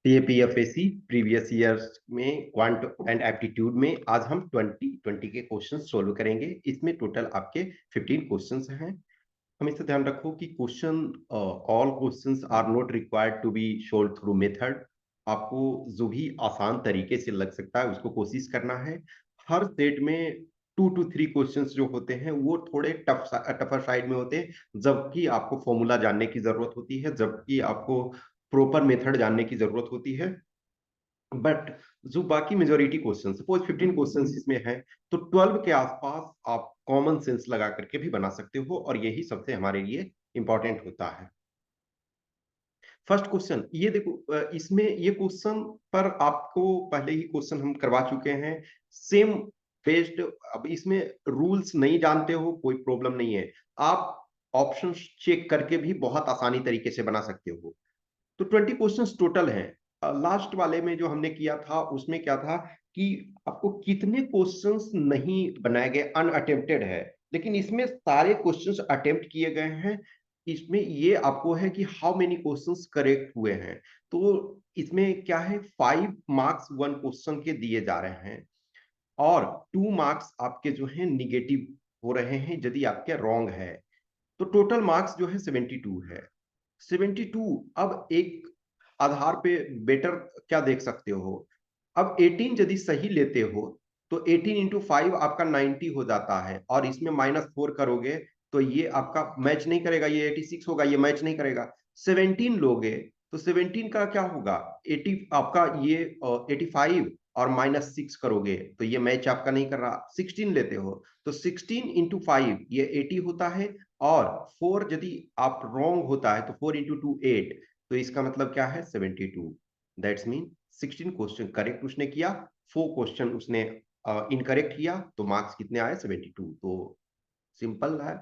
सीएपीएफएसी previous years में quant and aptitude में आज हम 2020 के क्वेश्चन सोल्व करेंगे। इसमें टोटल आपके 15 क्वेश्चंस हैं। हमेशा ध्यान रखो कि question all questions are not required to be solve through method. आपको जो भी आसान तरीके से लग सकता है उसको कोशिश करना है। हर सेट में 2 to 3 क्वेश्चंस जो होते हैं वो थोड़े टफर साइड में होते हैं, जबकि आपको फॉर्मूला जानने की जरूरत होती है, जबकि आपको प्रॉपर मेथड जानने की जरूरत होती है। बट जो बाकी मेजोरिटी क्वेश्चन, सपोज 15 क्वेश्चन इसमें है, तो 12 के आसपास आप कॉमन सेंस लगा करके भी बना सकते हो, और यही सबसे हमारे लिए इंपॉर्टेंट होता है। फर्स्ट क्वेश्चन ये देखो, इसमें ये क्वेश्चन पर आपको पहले ही क्वेश्चन हम करवा चुके हैं सेम बेस्ड। अब इसमें रूल्स नहीं जानते हो कोई प्रॉब्लम नहीं है, आप ऑप्शन चेक करके भी बहुत आसानी तरीके से बना सकते हो। तो 20 क्वेश्चंस टोटल हैं। लास्ट वाले में जो हमने किया था उसमें क्या था कि आपको कितने क्वेश्चंस नहीं बनाए गए, अनअटेम्प्टेड है, लेकिन इसमें सारे क्वेश्चंस अटेम्प्ट किए गए हैं। इसमें ये आपको है कि हाउ मेनी क्वेश्चंस करेक्ट हुए हैं। तो इसमें क्या है, 5 मार्क्स 1 क्वेश्चन के दिए जा रहे हैं, और 2 मार्क्स आपके जो है निगेटिव हो रहे हैं यदि आपके रॉन्ग है। तो टोटल मार्क्स जो है 72 है। 72। अब एक आधार पे बेटर क्या देख सकते हो, अब 18 यदि सही लेते हो तो 18 × 5 आपका 90 हो जाता है, और इसमें -4 करोगे तो ये आपका मैच नहीं करेगा, ये 86 होगा, ये मैच नहीं करेगा। 17 लोगे तो 17 का क्या होगा, 80 आपका, ये 85, और -6 करोगे तो ये मैच आपका नहीं कर रहा। 16 लेते हो तो 16 × 5 ये 80 होता है, और 4 यदि आप रॉन्ग होता है तो 4 × 2 8, तो इसका मतलब क्या है 72। दैट्स मीन 16 क्वेश्चन करेक्ट उसने किया, 4 क्वेश्चन उसने इनकरेक्ट किया, तो मार्क्स कितने आए 72। तो सिंपल है।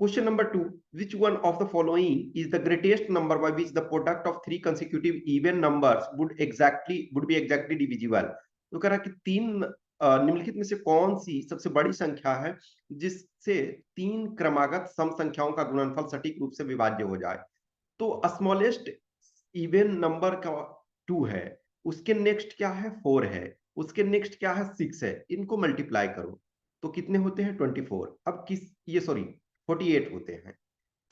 Question number 2, which one of the following is the greatest number by which the product of 3 consecutive even numbers would be exactly divisible। तो कह रहा कि तीन निम्नलिखित में से कौन सी सबसे बड़ी संख्या है जिससे 3 क्रमागत सम संख्याओं का गुणनफल सटीक रूप से विभाज्य हो जाए। तो स्मॉलेस्ट इवन नंबर का 2 है, उसके नेक्स्ट क्या है 4 है, उसके नेक्स्ट क्या है 6 है, इनको मल्टीप्लाई करो तो कितने होते हैं 24। अब किस, ये सॉरी 48 होते हैं।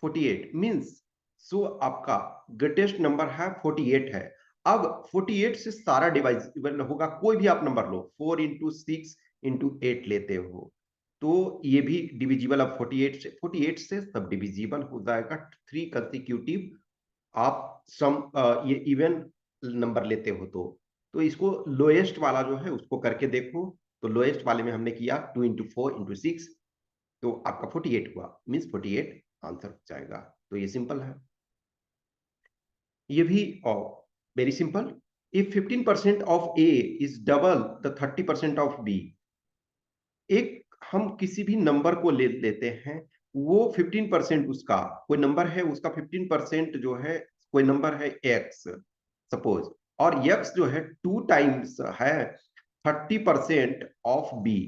48 मीन्स सो आपका ग्रेटेस्ट नंबर है 48 है। अब 48 से सारा डिवाइजिबल होगा, कोई भी आप नंबर लो, 4 × 6 × 8 लेते हो तो ये भी डिविजिबल। अब 48 से सब डिविजिबल हो जाएगा। 3 कंसेक्यूटिव आप सम ये इवन नंबर लेते हो तो इसको लोएस्ट वाला जो है उसको करके देखो। तो लोएस्ट वाले में हमने किया 2 × 4 × 6, तो आपका 48 हुआ, मीन्स 48 आंसर हो जाएगा। तो ये सिंपल है। ये भी very simple. If 15% of A is double the 30% of B. एक हम किसी भी नंबर को लेते हैं, वो 15% उसका कोई नंबर है, उसका 15% जो है कोई नंबर है एक्स सपोज, और एक्स जो है 2 टाइम्स है 30% ऑफ बी।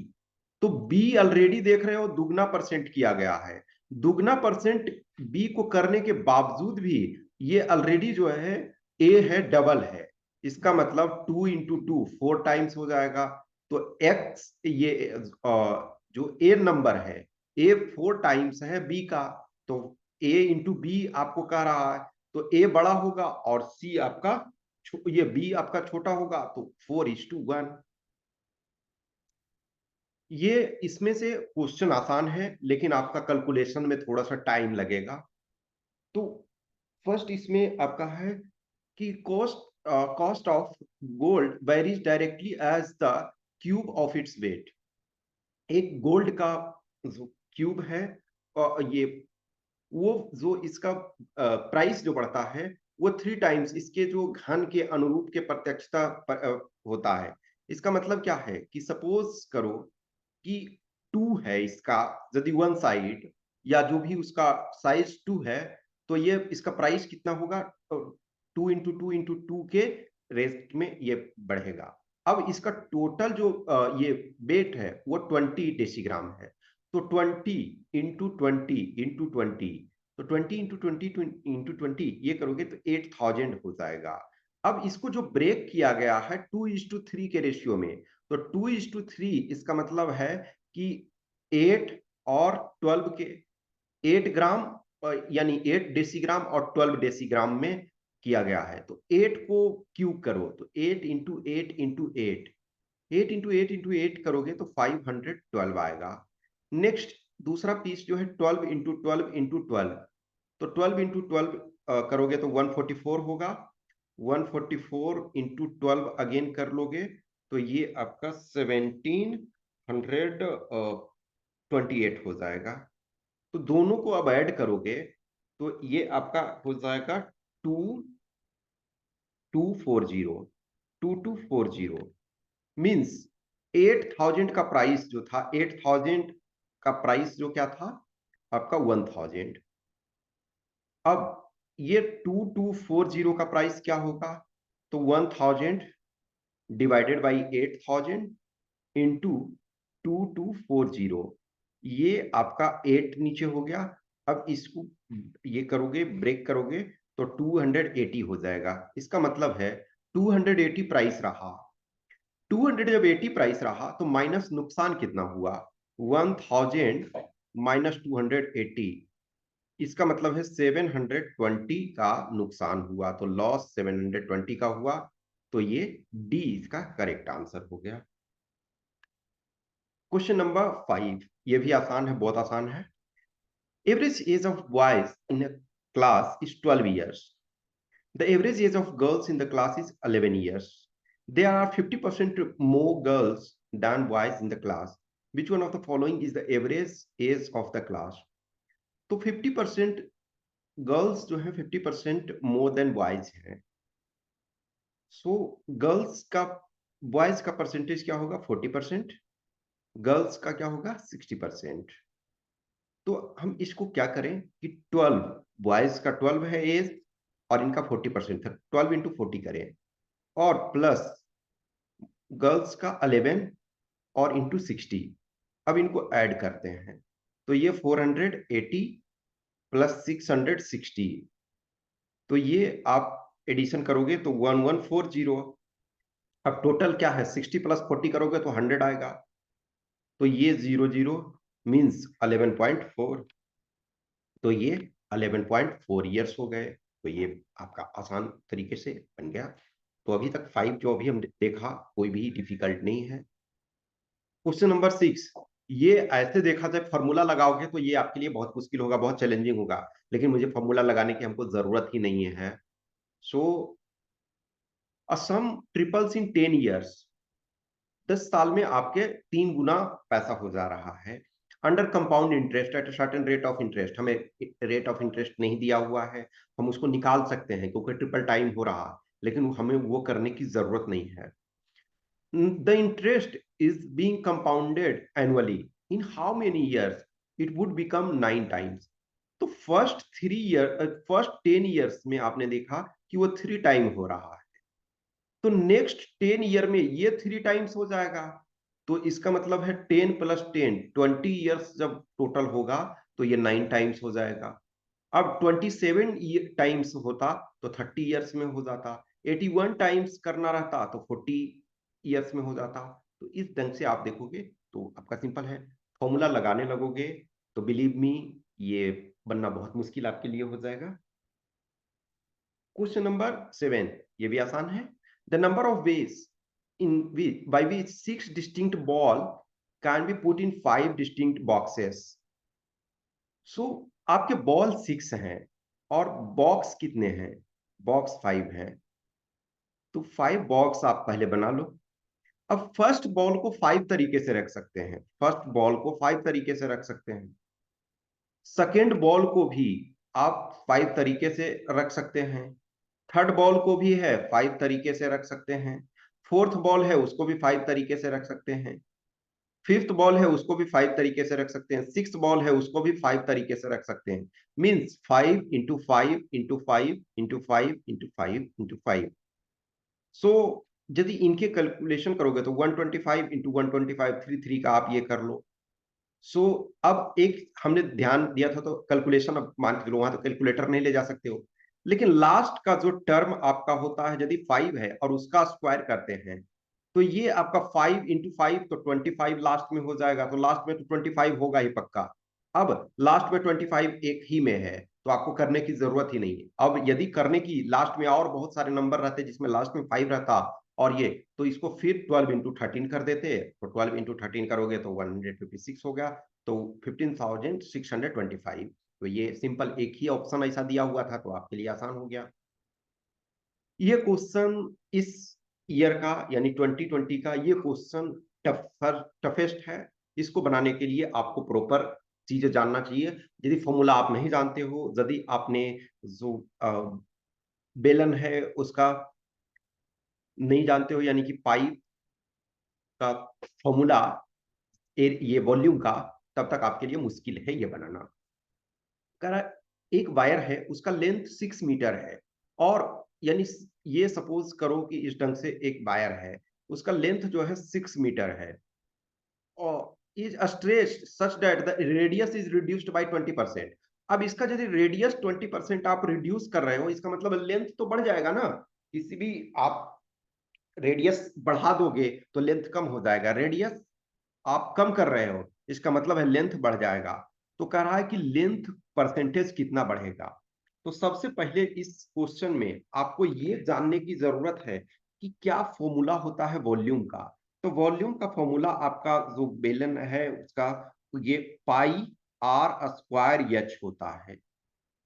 तो बी ऑलरेडी देख रहे हो दुगना परसेंट किया गया है। दुगना परसेंट बी को करने के बावजूद भी ये ऑलरेडी जो है ए है, डबल है। इसका मतलब 2 × 2 4 टाइम्स हो जाएगा। तो एक्स ये जो ए नंबर है, ए 4 टाइम्स है बी का, तो ए इंटू बी आपको कह रहा है, तो ए बड़ा होगा और सी आपका, ये बी आपका छोटा होगा, तो 4:1। ये इसमें से क्वेश्चन आसान है, लेकिन आपका कैलकुलेशन में थोड़ा सा टाइम लगेगा। तो फर्स्ट इसमें आपका है कि cost of gold varies directly as the cube of its weight. एक गोल्ड का जो क्यूब है, और ये वो जो इसका प्राइस जो बढ़ता है वो 3 टाइम्स इसके जो घन के अनुरूप के प्रत्यक्षता होता है। इसका मतलब क्या है कि सपोज करो कि 2 है इसका, यदि वन साइड या जो भी उसका साइज 2 है, तो ये इसका प्राइस कितना होगा, 2 × 2 × 2 के रेस्ट में ये बढ़ेगा। अब इसका टोटल जो ये वेट है वो 20 डेसीग्राम है। तो 20 × 20 × 20, तो 20 × 20 × 20 ये करोगे तो 8000 हो जाएगा। अब इसको जो ब्रेक किया गया है 2:3 के रेशियो में, तो 2:3 इसका मतलब है कि 8 और 12 के 8 ग्राम यानी 8 डेसीग्राम और 12 डेसीग्राम में किया गया है। तो 8 को क्यूब करो तो 8 इंटू 8 इंटू 8, 8 इंटू 8 इंटू 8 करोगे तो 512 आएगा। नेक्स्ट दूसरा पीस जो है 12 इंटू 12 इंटू 12, तो 12 इंटू 12 करोगे तो 144 होगा। 144 इंटू 12 अगेन कर लोगे तो ये आपका 1728 हो जाएगा। तो दोनों को अब ऐड करोगे तो ये आपका हो जाएगा 2240 मीन्स 8000 का प्राइस जो था, 8000 का प्राइस जो क्या था आपका 1000। अब ये 2240 का प्राइस क्या होगा, तो 1000 डिवाइडेड बाई 8000 इंटू 2240, ये आपका 8 नीचे हो गया। अब इसको ये करोगे ब्रेक करोगे तो 280 हो जाएगा। इसका मतलब है 280 प्राइस रहा। 200 जब 80 प्राइस रहा तो माइनस नुकसान कितना हुआ, 1000 माइनस 280, इसका मतलब है 720 का नुकसान हुआ। तो लॉस 720 का हुआ। तो ये डी इसका करेक्ट आंसर हो गया। क्वेश्चन नंबर 5, ये भी आसान है, बहुत आसान है। Average age of boys in class is 12 years. The average age of girls in the class is 11 years. There are 50% more girls than boys in the class. Which one of the following is the average age of the class? तो 50% girls जो है 50% more than boys है। So girls का boys का percentage क्या होगा 40%, girls का क्या होगा 60%। तो हम इसको क्या करें कि 12, बॉयज का 12 है एज और इनका 40% है, 12 इंटू 40 करें और प्लस गर्ल्स का 11 और इंटू 60। अब इनको ऐड करते हैं तो ये 480 प्लस 660, तो ये आप एडिशन करोगे तो 1140। अब टोटल क्या है 60 प्लस 40 करोगे तो 100 आएगा। तो ये 00 मीन्स 11.4, तो ये 11.4 ईयर्स हो गए। तो ये आपका आसान तरीके से बन गया। तो अभी तक 5 जो अभी हम देखा कोई भी डिफिकल्ट नहीं है। क्वेश्चन नंबर 6, ये ऐसे देखा जाए फॉर्मूला लगाओगे तो ये आपके लिए बहुत मुश्किल होगा, बहुत चैलेंजिंग होगा, लेकिन मुझे फॉर्मूला लगाने की हमको जरूरत ही नहीं है। सो अ सम ट्रिपल्स इन 10 years, 10 साल में आपके 3 गुना पैसा हो जा रहा है। Under compound interest at certain rate of interest, हमें रेट ऑफ इंटरेस्ट नहीं दिया हुआ है, हम उसको निकाल सकते हैं क्योंकि ट्रिपल टाइम हो रहा, लेकिन हमें वो करने की जरूरत नहीं है। The interest is being compounded annually. In how many years it would become 9 times? तो फर्स्ट 10 years में आपने देखा कि वो 3 टाइम हो रहा है, तो नेक्स्ट 10 ईयर में ये 3 टाइम्स हो जाएगा। तो इसका मतलब है 10 प्लस 10 20 ईयर्स जब टोटल होगा तो ये 9 टाइम्स हो जाएगा। अब 27 टाइम्स होता तो 30 ईयर्स में हो जाता, 81 टाइम्स करना रहता तो 40 ईयर्स में हो जाता। तो इस ढंग से आप देखोगे तो आपका सिंपल है, फॉर्मूला लगाने लगोगे तो बिलीव मी ये बनना बहुत मुश्किल आपके लिए हो जाएगा। क्वेश्चन नंबर 7, ये भी आसान है। The number of ways in by which 6 distinct ball can be put in 5 distinct boxes. सो आपके बॉल 6 हैं और बॉक्स कितने हैं, बॉक्स 5 हैं। तो 5 बॉक्स आप पहले बना लो। अब फर्स्ट बॉल को 5 तरीके से रख सकते हैं, फर्स्ट बॉल को 5 तरीके से रख सकते हैं। सेकेंड बॉल को भी आप 5 तरीके से रख सकते हैं। थर्ड बॉल को भी है 5 तरीके से रख सकते हैं। फोर्थ बॉल है उसको भी 5 तरीके से रख सकते हैं। फिफ्थ बॉल है उसको भी 5 तरीके से रख सकते हैं। सिक्स बॉल है उसको भी 5 तरीके से रख सकते हैं। Means 5 into 5 into 5 into 5 into 5 into 5। सो यदि इनके कैलकुलेशन करोगे तो 125 इंटू 125 3 का आप ये कर लो। सो अब एक हमने ध्यान दिया था तो कैलकुलेशन अब मान के चलो वहां तो कैलकुलेटर नहीं ले जा सकते हो, लेकिन लास्ट का जो टर्म आपका होता है यदि 5 है और उसका स्क्वायर करते हैं तो ये आपका 5 इंटू 5 तो 25 लास्ट में हो जाएगा, तो लास्ट में तो 25 होगा ही पक्का। अब लास्ट में 25 एक ही में है तो आपको करने की जरूरत ही नहीं है। अब यदि करने की लास्ट में और बहुत सारे नंबर रहते जिसमें लास्ट में 5 रहता और ये तो इसको फिर 12 इंटू 13 कर देते, तो 12 इंटू 13 करोगे तो 156 हो गया, तो 15,625। तो ये सिंपल एक ही ऑप्शन ऐसा दिया हुआ था तो आपके लिए आसान हो गया। ये क्वेश्चन इस ईयर का यानी 2020 का ये क्वेश्चन टफेस्ट है। इसको बनाने के लिए आपको प्रॉपर चीजें जानना चाहिए। यदि फॉर्मूला आप नहीं जानते हो, यदि आपने जो बेलन है उसका नहीं जानते हो यानी कि पाई का फॉर्मूला ये वॉल्यूम का, तब तक आपके लिए मुश्किल है ये बनाना। एक वायर है उसका लेंथ 6 मीटर है और यानी ये सपोज करो कि इस ढंग से एक वायर है उसका लेंथ जो है 6 मीटर है और is stretched such that the radius is reduced by 20%। अब इसका यदि रेडियस 20% आप रिड्यूस कर रहे हो इसका मतलब लेंथ तो बढ़ जाएगा ना। किसी भी आप रेडियस बढ़ा दोगे तो लेंथ कम हो जाएगा, रेडियस आप कम कर रहे हो इसका मतलब है लेंथ बढ़ जाएगा। तो कह रहा है कि लेंथ परसेंटेज कितना बढ़ेगा। तो सबसे पहले इस क्वेश्चन में आपको ये जानने की जरूरत है कि क्या फॉर्मूला होता है वॉल्यूम का। तो वॉल्यूम का फॉर्मूला आपका जो बेलन है उसका ये पाई आर स्क्वायर एच होता है।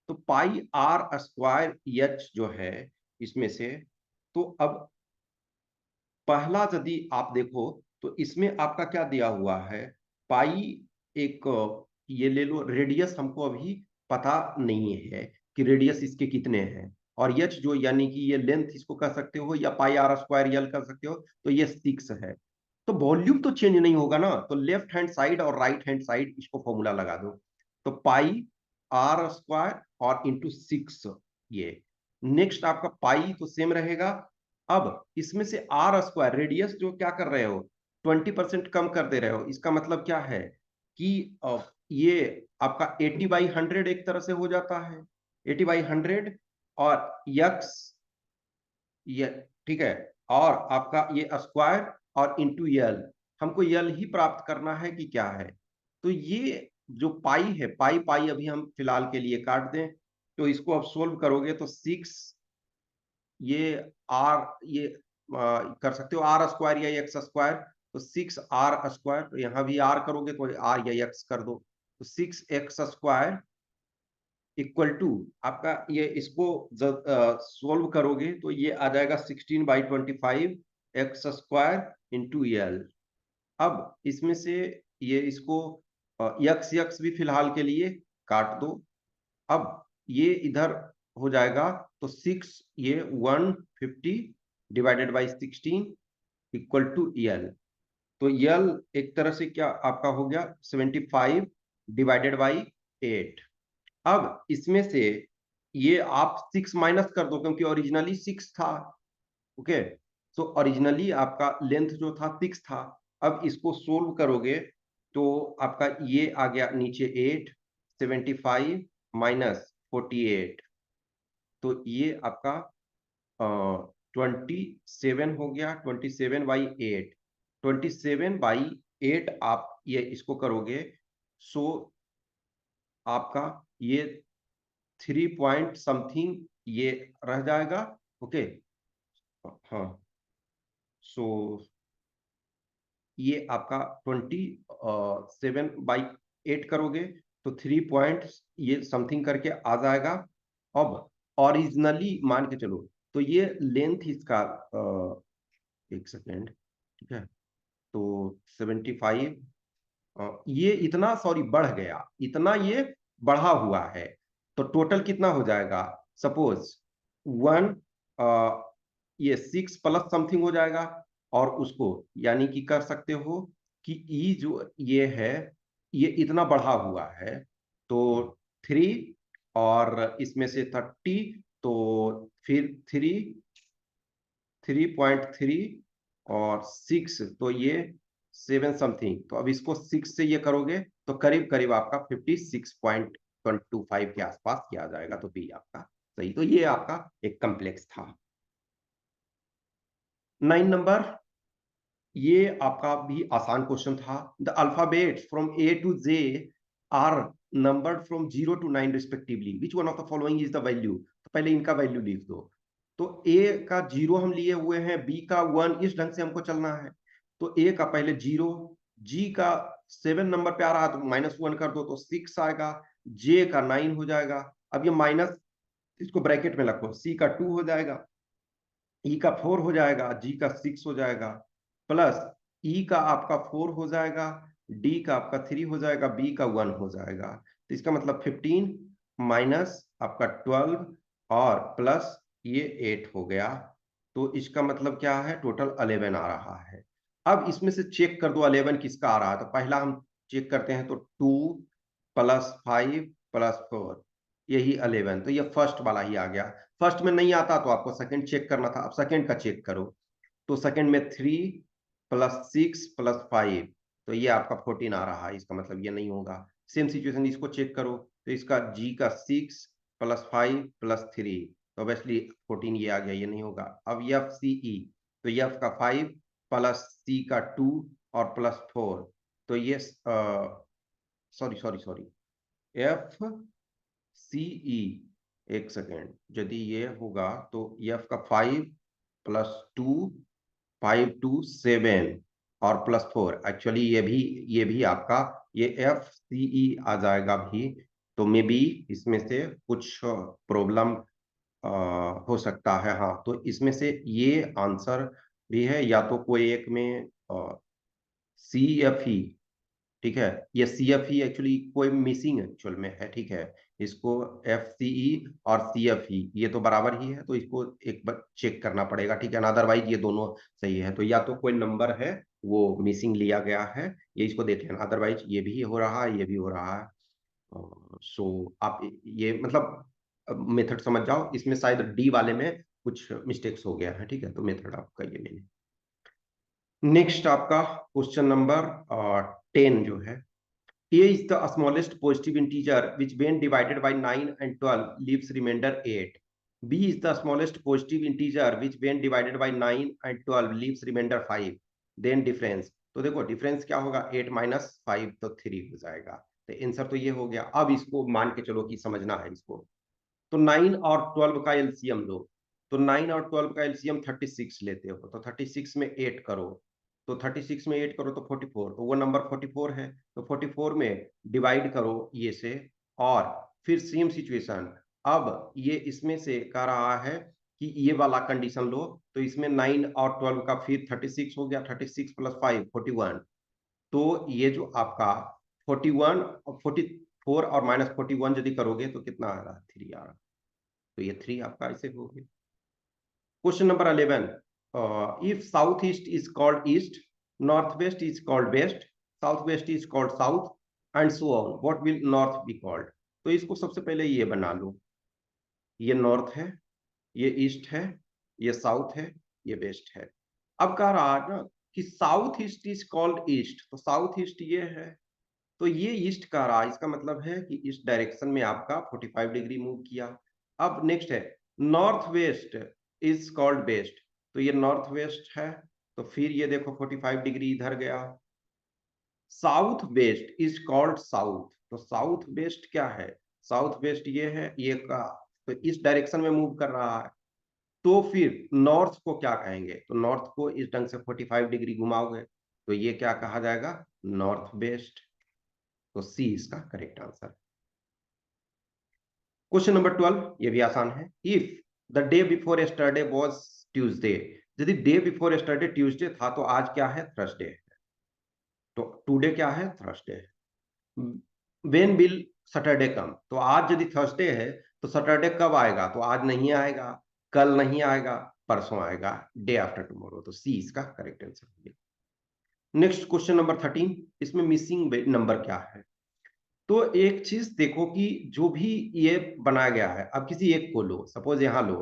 तो पाई आर स्क्वायर एच जो है इसमें से, तो अब पहला यदि आप देखो तो इसमें आपका क्या दिया हुआ है, पाई एक ये ले लो, रेडियस हमको अभी पता नहीं है कि रेडियस इसके कितने हैं, और एच जो यानी कि ये लेंथ इसको कह सकते हो या पाई आर स्क्वायर यल कर सकते हो, तो ये 6 है। तो वॉल्यूम तो चेंज नहीं होगा ना, तो लेफ्ट हैंड साइड और राइट हैंड साइड इसको फॉर्मूला लगा दो। तो पाई आर स्क्वायर और इंटू 6 ये। नेक्स्ट आपका पाई तो सेम रहेगा। अब इसमें से आर स्क्वायर रेडियस जो क्या कर रहे हो 20% कम कर दे रहे हो, इसका मतलब क्या है कि ये आपका 80/100 एक तरह से हो जाता है, 80/100 और यक्स ये ठीक है, और आपका ये स्क्वायर और इंटू यल, हमको यल ही प्राप्त करना है कि क्या है। तो ये जो पाई है, पाई पाई अभी हम फिलहाल के लिए काट दें, तो इसको अब सोल्व करोगे तो 6 ये आर ये कर सकते हो आर स्क्वायर या एक्स स्क्वायर, तो 6 आर स्क्वायर, तो यहाँ भी आर करोगे तो आर या एक्स कर दो, तो 6x स्क्वायर इक्वल टू आपका ये इसको जब सोल्व करोगे तो ये आ जाएगा 16/25 एक्स स्क्वायर इंटू यल। अब इसमें से ये इसको यक्स यक्स भी फिलहाल के लिए काट दो। अब ये इधर हो जाएगा तो 6 ये 150 डिवाइडेड बाई 16 इक्वल टू यल। तो यल एक तरह से क्या आपका हो गया 75 डिवाइडेड बाई 8। अब इसमें से ये आप 6 माइनस कर दो क्योंकि ओरिजिनली 6 था। ओके, तो ओरिजिनली आपका लेंथ जो था 6 था। अब इसको सोल्व करोगे तो आपका ये आ गया नीचे 8, 75 माइनस 48, तो ये आपका 27 हो गया, 27/8, 27/8 आप ये इसको करोगे, सो आपका ये 3 पॉइंट समथिंग ये रह जाएगा। ओके, हाँ, सो ये आपका 27/8 करोगे तो 3 पॉइंट ये समथिंग करके आ जाएगा। अब ओरिजिनली मान के चलो तो ये लेंथ इसका एक सेकेंड, ठीक है, तो 75 ये इतना सॉरी बढ़ गया, इतना ये बढ़ा हुआ है, तो टोटल कितना हो जाएगा, सपोज 1 ये 6 प्लस समथिंग हो जाएगा, और उसको यानी कि कर सकते हो कि ई जो ये है ये इतना बढ़ा हुआ है, तो 3 और इसमें से 30, तो फिर 3.3 और 6, तो ये 7 समथिंग, तो अब इसको 6 से ये करोगे तो करीब करीब आपका 56.25 के आसपास किया जाएगा, तो बी आपका सही। तो ये आपका एक कॉम्प्लेक्स था। 9 नंबर, ये आपका भी आसान क्वेश्चन था। The alphabets from A to J are numbered from 0 to 9 respectively, which one of the following is the value. तो पहले इनका वैल्यू लिख दो। तो ए का 0 हम लिए हुए हैं, बी का 1, इस ढंग से हमको चलना है। तो ए का पहले 0, जी का 7 नंबर पे आ रहा है तो -1 कर दो तो 6 आएगा, जे का 9 हो जाएगा। अब ये माइनस, इसको ब्रैकेट में रखो, सी का 2 हो जाएगा, ई का 4 हो जाएगा, जी का 6 हो जाएगा, प्लस ई का आपका 4 हो जाएगा, डी का आपका 3 हो जाएगा, बी का 1 हो जाएगा। तो इसका मतलब 15 माइनस आपका 12 और प्लस ये 8 हो गया। तो इसका मतलब क्या है, टोटल 11 आ रहा है। अब इसमें से चेक कर दो 11 किसका आ रहा है। तो पहला हम चेक करते हैं, तो 2 प्लस 5 प्लस 4, यही 11। तो ये फर्स्ट वाला ही आ गया। फर्स्ट में नहीं आता तो आपको सेकंड चेक करना था। अब सेकंड का चेक करो, तो सेकंड में 3 प्लस 6 प्लस 5, तो ये आपका 14 आ रहा है। इसका मतलब ये नहीं होगा। सेम सिचुएशन इसको चेक करो, तो इसका जी का 6 प्लस 5 प्लस 3, तो ऑब्वियसली 14 ये आ गया, ये नहीं होगा। अब एफ सी ई, तो एफ का 5 प्लस सी का 2 और प्लस 4, तो ये sorry sorry sorry, F C E, एक सेकेंड, यदि ये होगा तो एफ का 5 प्लस 2, 5 2 7 और प्लस 4, एक्चुअली ये भी आपका ये एफ सीई आ जाएगा भी। तो मे बी इसमें से कुछ प्रॉब्लम हो सकता है। हाँ, तो इसमें से ये आंसर भी है, या तो कोई एक में सी एफ ई, ठीक है, ये सी एफ ई एक्चुअली कोई मिसिंग एक्चुअल में है, ठीक है। इसको एफ सी ई और सी एफ ई ये तो बराबर ही है, तो इसको एक बार चेक करना पड़ेगा, ठीक है ना। अदरवाइज ये दोनों सही है, तो या तो कोई नंबर है वो मिसिंग लिया गया है, ये इसको देख लेना। अदरवाइज ये भी हो रहा है, ये भी हो रहा है। सो आप ये मतलब मेथड समझ जाओ, इसमें शायद डी वाले में कुछ मिस्टेक्स हो गया है, ठीक है। तो मेथड आपका ये लेने। नेक्स्ट आपका क्वेश्चन नंबर 10 जो है, A is the smallest positive integer which when divided by 9 and 12 leaves remainder 8. B is the smallest positive integer which when divided by 9 and 12 leaves remainder 5. Then difference. तो देखो difference क्या होगा, 8 minus 5 तो 3 हो जाएगा। तो आंसर तो ये हो गया। अब इसको मान के चलो कि समझना है इसको। तो 9 और 12 का एलसीएम लो। तो 9 और 12 का एलसीएम 36 लेते हो, तो 36 में 8 करो, तो 36 में 8 करो तो 44, तो वो नंबर 44 है। तो 44 में डिवाइड करो ये से, और फिर सेम सिचुएशन। अब ये इसमें से कह रहा है कि ये वाला कंडीशन लो, तो इसमें 9 और 12 का फिर 36 हो गया, 36 प्लस 5 41। तो ये जो आपका 41 और 44 और -41 यदि करोगे तो कितना आ रहा है, 3 आ रहा है। तो ये 3 आपका ऐसे हो गया। Question number 11, if south east is called east, north west is called west, south west is called south, and so on, what will north be called. तो इसको सबसे पहले ये बना लो, ये नॉर्थ है, ये ईस्ट है, ये साउथ है, ये वेस्ट है। अब कह रहा है ना कि south east is called east, तो साउथ ईस्ट ये है, तो ये ईस्ट कह रहा है, इसका मतलब है कि इस डायरेक्शन में आपका 45 डिग्री मूव किया। अब नेक्स्ट है north west is called west, तो ये नॉर्थ वेस्ट है, तो फिर ये देखो 45 डिग्री इधर गया। South west is called south, तो साउथ वेस्ट क्या है, साउथ वेस्ट ये है, ये का तो इस डायरेक्शन में मूव कर रहा है। तो फिर नॉर्थ को क्या कहेंगे, तो नॉर्थ को इस ढंग से 45 डिग्री घुमाओगे, तो ये क्या कहा जाएगा, नॉर्थ वेस्ट। तो सी इसका करेक्ट आंसर। क्वेश्चन नंबर 12, ये भी आसान है। If the day before yesterday was Tuesday, यदि डे बिफोर यस्टरडे ट्यूसडे था तो आज क्या है, थर्सडे। तो टुडे क्या है, थर्सडे। व्हेन विल सैटरडे कम, तो आज यदि थर्सडे है तो सैटरडे कब आएगा, तो आज नहीं आएगा, कल नहीं आएगा, परसों आएगा, डे आफ्टर टुमारो। तो सी इसका करेक्ट आंसर हो गया। नेक्स्ट क्वेश्चन नंबर 13, इसमें मिसिंग नंबर क्या है। तो एक चीज देखो कि जो भी ये बनाया गया है, अब किसी एक को लो, सपोज यहाँ लो,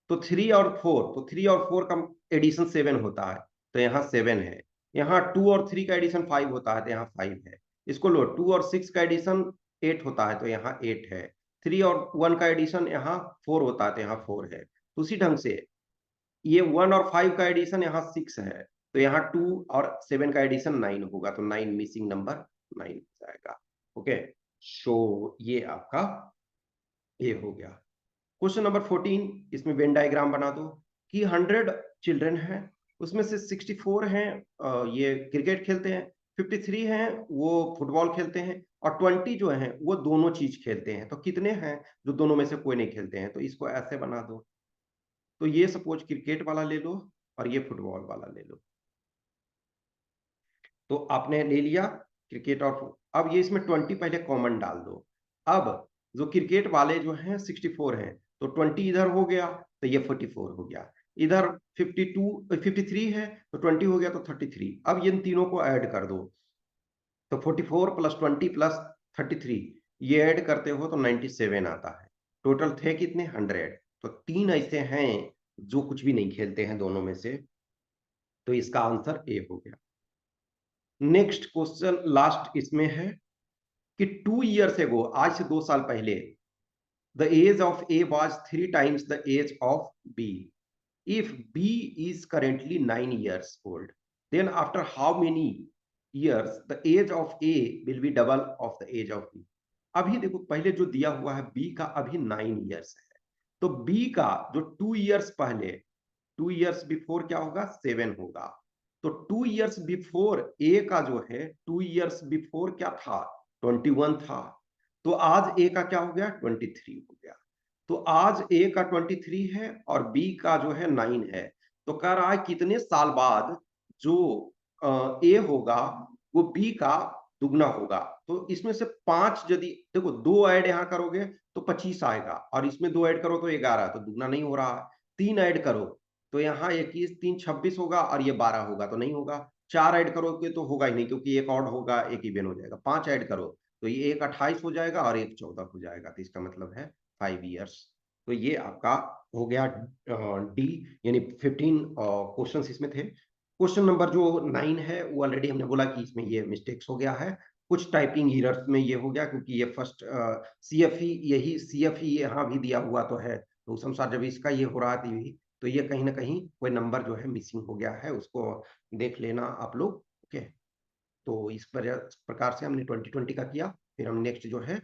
तो 3 और 4, तो 3 और 4 का एडिशन 7 होता है, तो यहाँ 7 है। यहाँ 2 और 3 का एडिशन 5 होता है, तो यहाँ 5 है। इसको लो, 2 और 6 का एडिशन 8 होता है, तो यहाँ 8 है। 3 और 1 का एडिशन यहाँ 4 होता है, तो यहाँ 4 है। तो उसी ढंग से ये 1 और 5 का एडिशन यहाँ 6 है, तो यहाँ 2 और 7 का एडिशन 9 होगा, तो 9 मिसिंग नंबर 9 हो जाएगा। ओके, सो ये आपका ये हो गया। क्वेश्चन नंबर 14, इसमें वेन डायग्राम बना दो कि 100 चिल्ड्रन हैं, उसमें से 64 हैं ये क्रिकेट खेलते हैं, 53 हैं वो फुटबॉल खेलते हैं, और 20 जो हैं वो दोनों चीज खेलते हैं। तो कितने हैं जो दोनों में से कोई नहीं खेलते हैं? तो इसको ऐसे बना दो। तो ये सपोज क्रिकेट वाला ले लो और ये फुटबॉल वाला ले लो। तो आपने ले लिया क्रिकेट और अब ये इसमें 20 पहले कॉमन डाल दो। अब जो क्रिकेट वाले जो हैं 64 हैं, तो 20 इधर हो गया तो ये 44 हो गया, इधर 53 है तो 20 हो गया तो 33। अब इन तीनों को ऐड कर दो, तो 44 प्लस 20 प्लस 33 ये ऐड करते हो तो 97 आता है। टोटल थे कितने? 100। तो 3 ऐसे हैं जो कुछ भी नहीं खेलते हैं दोनों में से, तो इसका आंसर ए हो गया। नेक्स्ट क्वेश्चन लास्ट इसमें है कि 2 years ago, आज से 2 साल पहले, the age of A was 3 times the age of B. If B is currently 9 years old, then after how many years the age of A will be double of the age of B? अभी देखो, पहले जो दिया हुआ है B का अभी 9 years है, तो B का जो 2 years पहले, 2 years बिफोर क्या होगा? 7 होगा। तो 2 years बिफोर ए का जो है 2 years बिफोर क्या था? 21 था। तो आज ए का क्या हो गया? 23 हो गया। तो आज ए का 23 है और बी का जो है 9 है। तो कह रहा है कितने साल बाद जो ए होगा वो बी का दुगना होगा। तो इसमें से 5 यदि देखो 2 ऐड यहाँ करोगे तो 25 आएगा, और इसमें 2 ऐड करो तो 11, तो दुगना नहीं हो रहा है। 3 ऐड करो तो यहाँ 21 3 26 होगा, और ये 12 होगा तो नहीं होगा। 4 ऐड करोगे तो होगा ही नहीं, क्योंकि एक ऑड होगा एक इवन हो जाएगा। 5 ऐड करो तो ये एक 28 हो जाएगा और एक 14 हो जाएगा, तो इसका मतलब है 5 years। तो ये आपका हो गया डी, यानी 15 क्वेश्चन इसमें थे। क्वेश्चन नंबर जो 9 है वो ऑलरेडी हमने बोला कि इसमें ये मिस्टेक्स हो गया है, कुछ टाइपिंग एरर्स में ये हो गया, क्योंकि ये फर्स्ट सीएफई, यही सीएफई यहाँ भी दिया हुआ तो है, तो उस अनुसार जब इसका ये हो रहा था तो ये कहीं ना कहीं कोई नंबर जो है मिसिंग हो गया है, उसको देख लेना आप लोग। ओके, तो इस प्रकार से हमने 2020 का किया, फिर हम नेक्स्ट जो है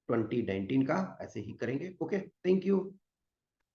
2019 का ऐसे ही करेंगे। Okay, thank you.